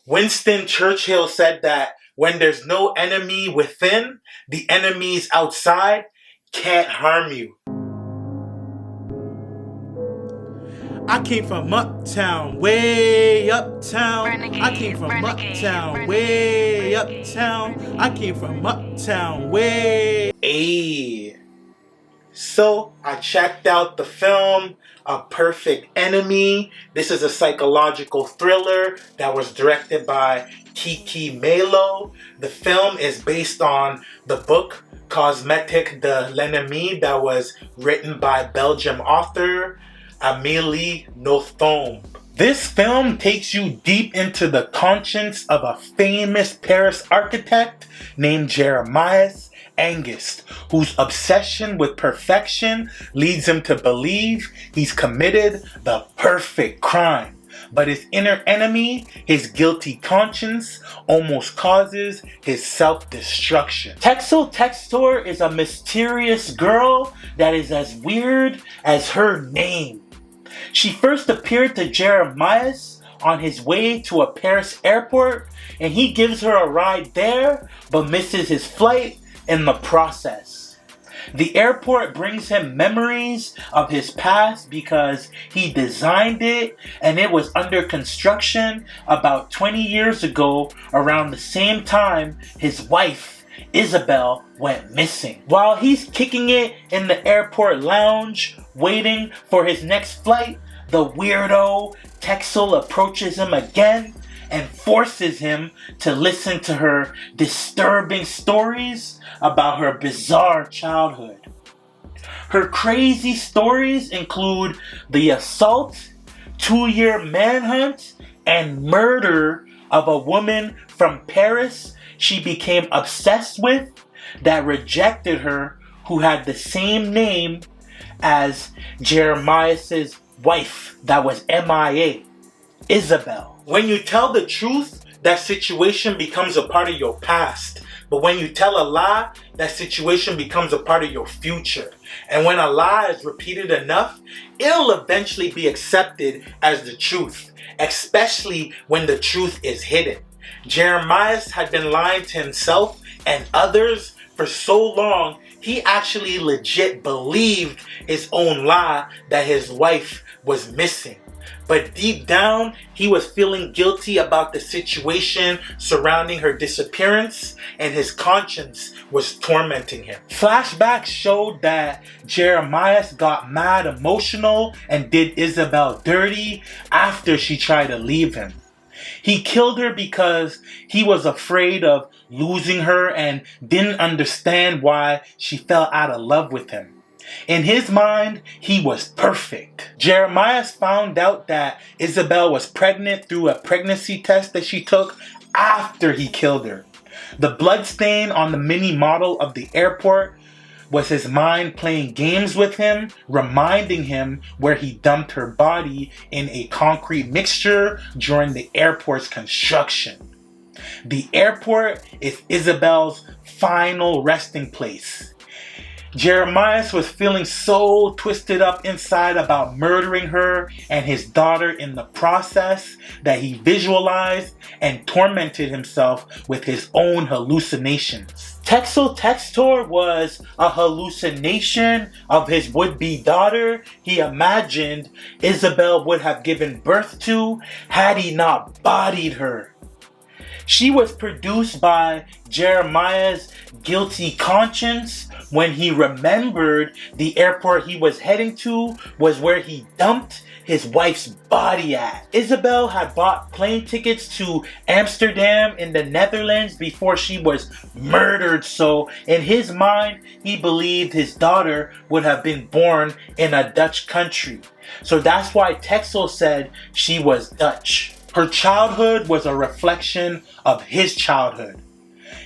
Winston Churchill said that when there's no enemy within, the enemies outside can't harm you. I came from uptown, way uptown. I came from uptown, way uptown. I came from uptown, way. Ayy. So I checked out the film A Perfect Enemy. This is a psychological thriller that was directed by Kiki Melo. The film is based on the book Cosmetic de l'Ennemi that was written by Belgian author Amélie Nothomb. This film takes you deep into the conscience of a famous Paris architect named Jeremias Angst, whose obsession with perfection leads him to believe he's committed the perfect crime. But his inner enemy, his guilty conscience, almost causes his self-destruction. Texel Textor is a mysterious girl that is as weird as her name. She first appeared to Jeremias on his way to a Paris airport, and he gives her a ride there, but misses his flight in the process. The airport brings him memories of his past because he designed it, and it was under construction about 20 years ago, around the same time his wife, Isabel, went missing. While he's kicking it in the airport lounge, waiting for his next flight, the weirdo Texel approaches him again and forces him to listen to her disturbing stories about her bizarre childhood. Her crazy stories include the assault, 2-year manhunt, and murder of a woman from Paris she became obsessed with that rejected her, who had the same name as Jeremias' wife that was MIA, Isabel. When you tell the truth, that situation becomes a part of your past. But when you tell a lie, that situation becomes a part of your future. And when a lie is repeated enough, it'll eventually be accepted as the truth, especially when the truth is hidden. Jeremias had been lying to himself and others for so long, he actually legit believed his own lie that his wife was missing. But deep down, he was feeling guilty about the situation surrounding her disappearance, and his conscience was tormenting him. Flashbacks showed that Jeremias got mad emotional and did Isabel dirty after she tried to leave him. He killed her because he was afraid of losing her and didn't understand why she fell out of love with him. In his mind, he was perfect. Jeremias found out that Isabel was pregnant through a pregnancy test that she took after he killed her. The bloodstain on the mini model of the airport was his mind playing games with him, reminding him where he dumped her body in a concrete mixture during the airport's construction. The airport is Isabel's final resting place. Jeremias was feeling so twisted up inside about murdering her and his daughter in the process that he visualized and tormented himself with his own hallucinations. Texel Textor was a hallucination of his would-be daughter he imagined Isabel would have given birth to had he not bodied her. She was produced by Jeremias' guilty conscience when he remembered the airport he was heading to was where he dumped his wife's body at. Isabel had bought plane tickets to Amsterdam in the Netherlands before she was murdered, so in his mind, he believed his daughter would have been born in a Dutch country. So that's why Texel said she was Dutch. Her childhood was a reflection of his childhood.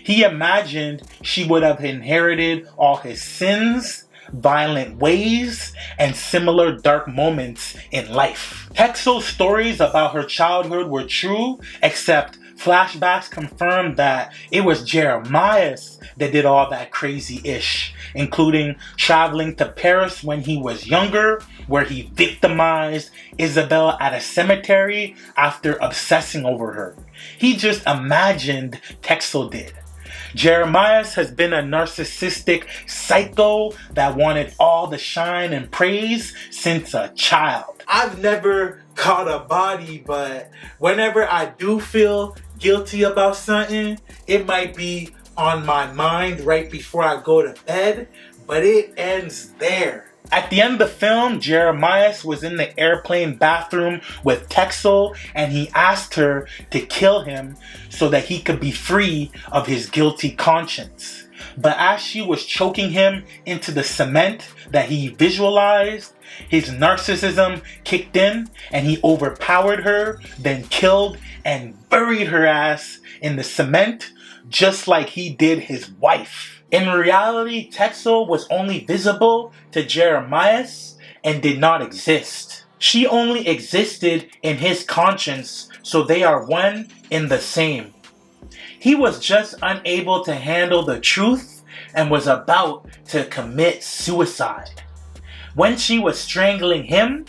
He imagined she would have inherited all his sins, violent ways, and similar dark moments in life. Texel's stories about her childhood were true, except Flashbacks confirmed that it was Jeremias that did all that crazy-ish, including traveling to Paris when he was younger, where he victimized Isabel at a cemetery after obsessing over her. He just imagined Texel did. Jeremias has been a narcissistic psycho that wanted all the shine and praise since a child. I've never caught a body, but whenever I do feel guilty about something, it might be on my mind right before I go to bed, but it ends there. At the end of the film, Jeremias was in the airplane bathroom with Texel, and he asked her to kill him so that he could be free of his guilty conscience. But as she was choking him into the cement that he visualized, his narcissism kicked in and he overpowered her, then killed and buried her ass in the cement just like he did his wife. In reality, Texel was only visible to Jeremias and did not exist. She only existed in his conscience, so they are one in the same. He was just unable to handle the truth and was about to commit suicide. When she was strangling him,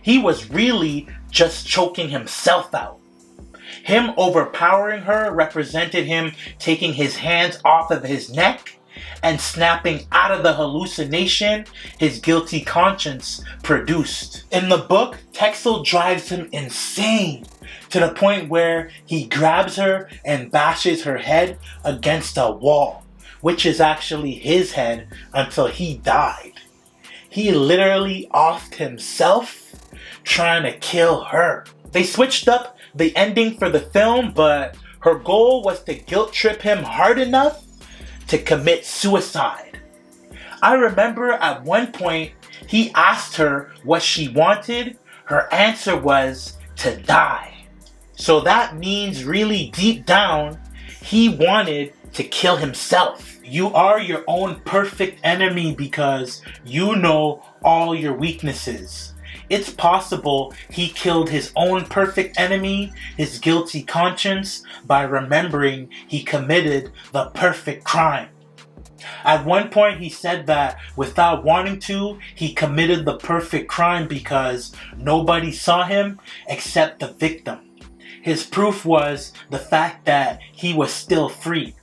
he was really just choking himself out. Him overpowering her represented him taking his hands off of his neck and snapping out of the hallucination his guilty conscience produced. In the book, Texel drives him insane to the point where he grabs her and bashes her head against a wall, which is actually his head until he died. He literally offed himself trying to kill her. They switched up the ending for the film, but her goal was to guilt trip him hard enough to commit suicide. I remember at one point he asked her what she wanted. Her answer was to die. So that means really deep down, he wanted to kill himself. You are your own perfect enemy because you know all your weaknesses. It's possible he killed his own perfect enemy, his guilty conscience, by remembering he committed the perfect crime. At one point he said that without wanting to, he committed the perfect crime because nobody saw him except the victim. His proof was the fact that he was still free.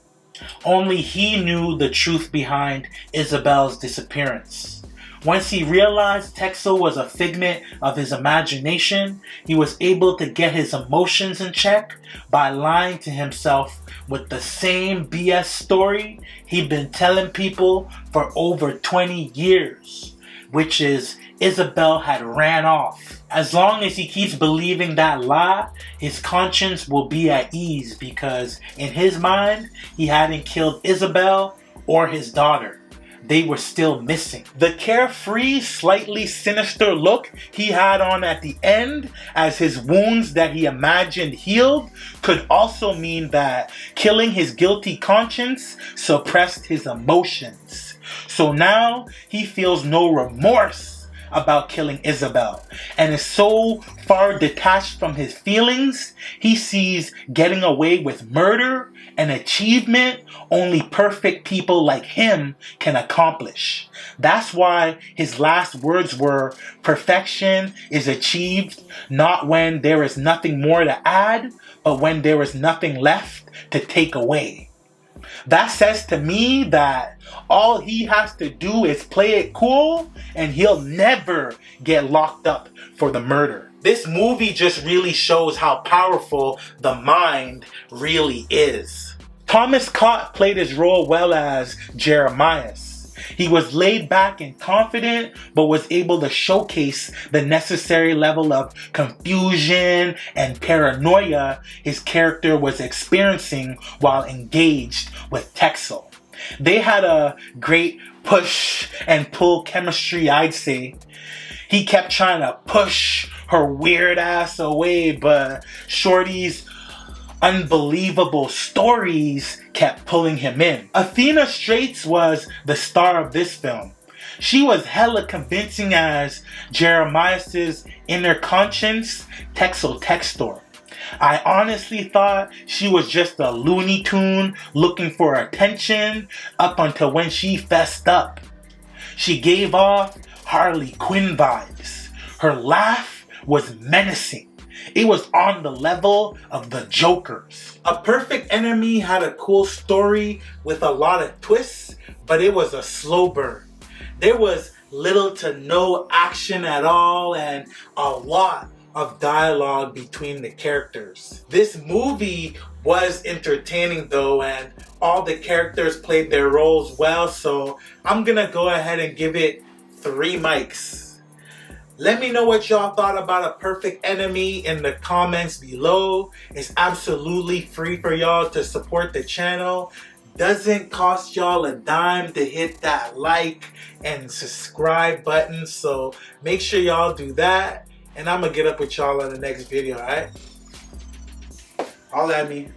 Only he knew the truth behind Isabel's disappearance. Once he realized Texel was a figment of his imagination, he was able to get his emotions in check by lying to himself with the same BS story he'd been telling people for over 20 years, which is Isabel had ran off. As long as he keeps believing that lie, his conscience will be at ease because in his mind, he hadn't killed Isabel or his daughter. They were still missing. The carefree, slightly sinister look he had on at the end as his wounds that he imagined healed could also mean that killing his guilty conscience suppressed his emotions. So now he feels no remorse about killing Isabel and is so far detached from his feelings, he sees getting away with murder an achievement only perfect people like him can accomplish. That's why his last words were, "Perfection is achieved not when there is nothing more to add, but when there is nothing left to take away." That says to me that all he has to do is play it cool and he'll never get locked up for the murder. This movie just really shows how powerful the mind really is. Tomasz Kot played his role well as Jeremias. He was laid back and confident, but was able to showcase the necessary level of confusion and paranoia his character was experiencing while engaged with Texel. They had a great push and pull chemistry, I'd say. He kept trying to push her weird ass away, but Shorty's unbelievable stories kept pulling him in. Athena Strates was the star of this film. She was hella convincing as Jeremias' inner conscience, Texel Textor. I honestly thought she was just a Looney Tune looking for attention up until when she fessed up. She gave off Harley Quinn vibes. Her laugh was menacing. It was on the level of the Joker's. A Perfect Enemy had a cool story with a lot of twists, but it was a slow burn. There was little to no action at all and a lot of dialogue between the characters. This movie was entertaining though, and all the characters played their roles well, so I'm gonna go ahead and give it 3 mics. Let me know what y'all thought about A Perfect Enemy in the comments below. It's absolutely free for y'all to support the channel. Doesn't cost y'all a dime to hit that like and subscribe button, so make sure y'all do that. And I'm gonna get up with y'all in the next video, alright? Holla at me.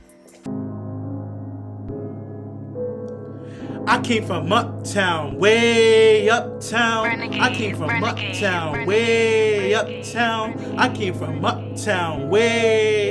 I came from uptown, way uptown. I came from uptown, way uptown. I came from uptown, way